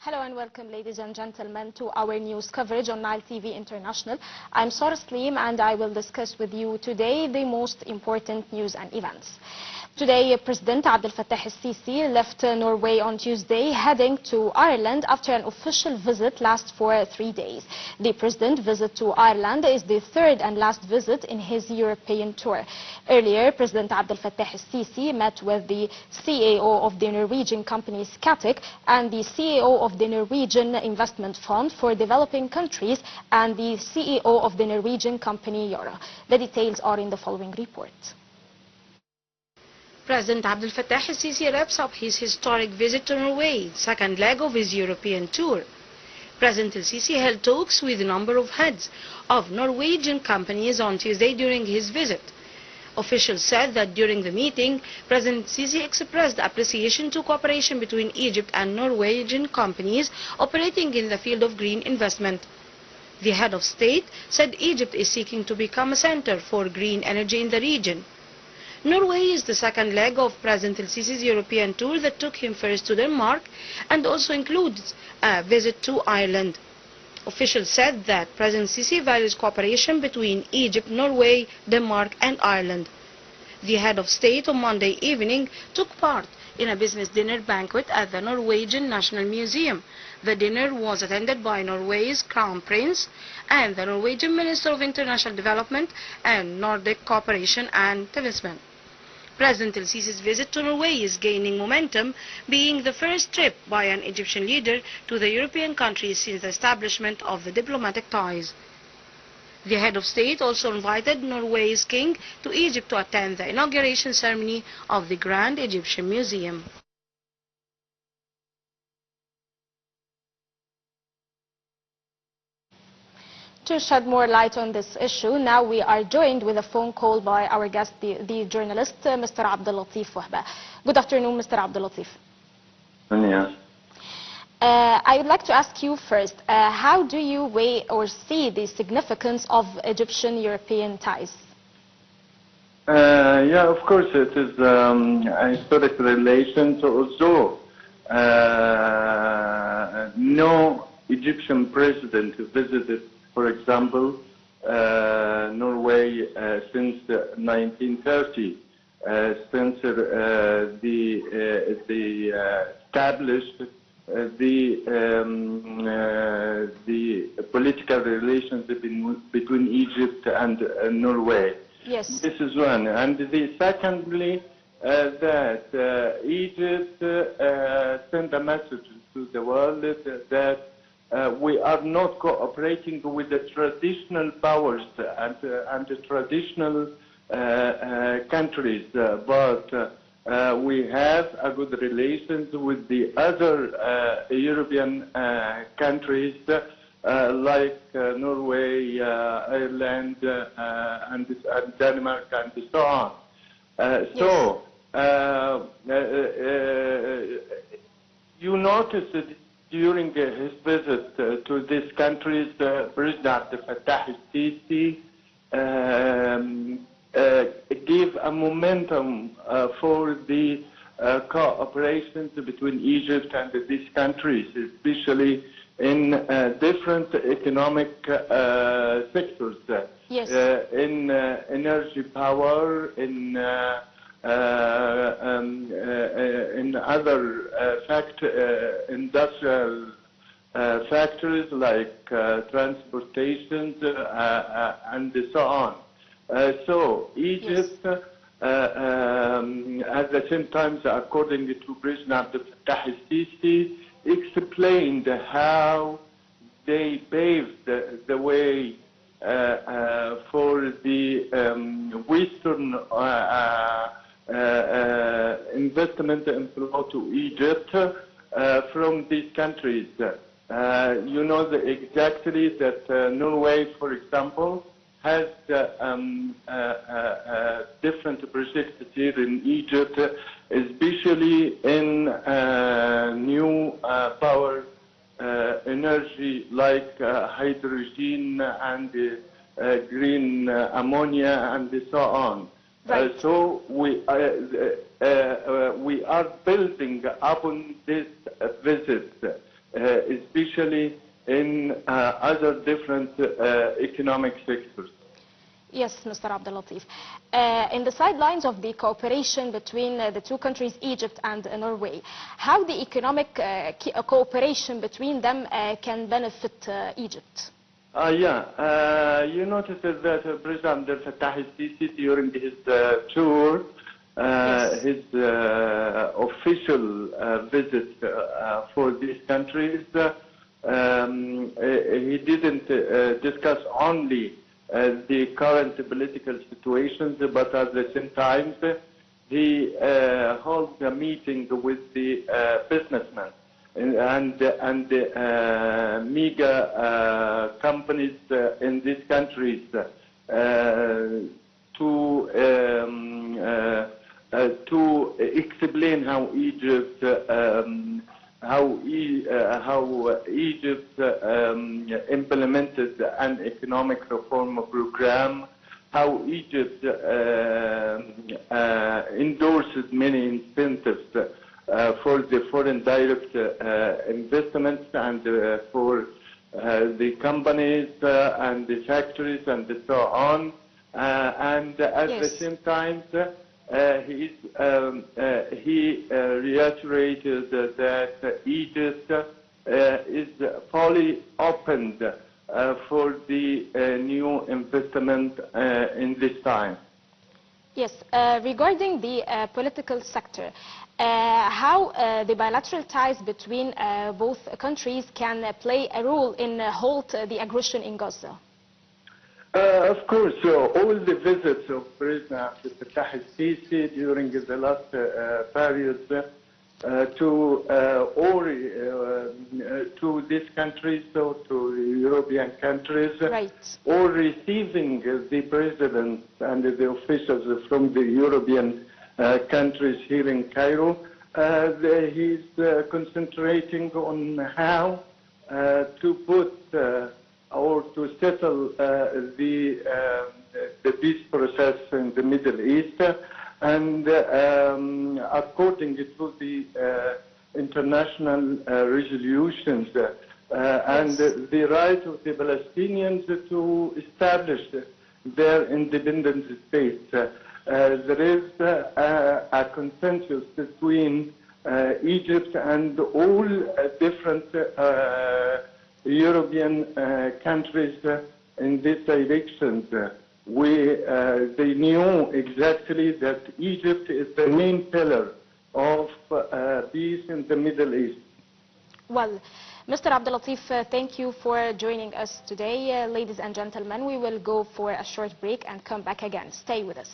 Hello and welcome, ladies and gentlemen, to our news coverage on Nile TV International. I'm Sara Slim and I will discuss with you today the most important news and events. Today, President Abdellatif al-Sisi left Norway on Tuesday, heading to Ireland after an official visit lasts for 3 days. The President's visit to Ireland is the third and last visit in his European tour. Earlier, President Abdellatif al-Sisi met with the CEO of the Norwegian company Scatec and the CEO of the Norwegian Investment Fund for Developing Countries and the CEO of the Norwegian company Yara. The details are in the following report. President Abdellatif al-Sisi wraps up his historic visit to Norway, second leg of his European tour. President al-Sisi held talks with a number of heads of Norwegian companies on Tuesday during his visit. Officials said that during the meeting, President al-Sisi expressed appreciation to cooperation between Egypt and Norwegian companies operating in the field of green investment. The head of state said Egypt is seeking to become a center for green energy in the region. Norway is the second leg of President al-Sisi's European tour that took him first to Denmark and also includes a visit to Ireland. Officials said that President al-Sisi values cooperation between Egypt, Norway, Denmark and Ireland. The head of state on Monday evening took part in a business dinner banquet at the Norwegian National Museum. The dinner was attended by Norway's Crown Prince and the Norwegian Minister of International Development and Nordic Cooperation and Development. President al-Sisi's visit to Norway is gaining momentum, being the first trip by an Egyptian leader to the European countries since the establishment of the diplomatic ties. The head of state also invited Norway's king to Egypt to attend the inauguration ceremony of the Grand Egyptian Museum. To shed more light on this issue, now we are joined with a phone call by our guest, the journalist, Mr. Abdellatif Wahba. Good afternoon, Mr. Abdellatif. Yes. I would like to ask you first, how do you weigh or see the significance of Egyptian-European ties? Yeah, of course it is historic relations. Also, no Egyptian president visited, for example, Norway since 1930, since they established the political relations between Egypt and Norway. Yes. This is one. And secondly, that Egypt sent a message to the world that we are not cooperating with the traditional powers and the traditional countries, but we have a good relations with the other European countries like Norway, Ireland, and Denmark, and so on. So you notice that during his visit to these countries, President Abdellatif al-Sisi gave a momentum for the cooperation between Egypt and these countries, especially in different economic sectors, yes. in energy power, in other industrial factors like transportation and so on. So Egypt, Yes. at the same time, according to President Abdellatif al-Sisi, explained how they paved the way for the Western investment inflow to Egypt from these countries. You know exactly that Norway, for example, has different projects here in Egypt, especially in new power energy like hydrogen and green ammonia and so on. Right. So we are building upon this visit especially in other different economic sectors. Yes, Mr. Abdellatif. In the sidelines of the cooperation between the two countries, Egypt and Norway, how the economic cooperation between them can benefit Egypt? You noticed that President Abdel Fattah al-Sisi during his tour, his official visit for these countries, he didn't discuss only the current political situations, but at the same time, he held a meeting with the businessmen and mega companies in these countries to explain how Egypt implemented an economic reform program, how Egypt endorses many incentives for the foreign direct investments and for the companies and the factories and so on. And at the same time, he reiterated that Egypt is fully opened for the new investment in this time. Yes, regarding the political sector, how the bilateral ties between both countries can play a role in halt the aggression in Gaza? Of course, all the visits of President Abdel Fattah al-Sisi during the last period to these countries, so to European countries, or receiving the presidents and the officials from the European countries here in Cairo, he's concentrating on how to put or to settle the peace process in the Middle East, and according to the international resolutions and the right of the Palestinians to establish their independent state. There is a consensus between Egypt and all different European countries in this direction. They knew exactly that Egypt is the main pillar of peace in the Middle East. Well, Mr. Abdellatif, thank you for joining us today. Ladies and gentlemen, we will go for a short break and come back again. Stay with us.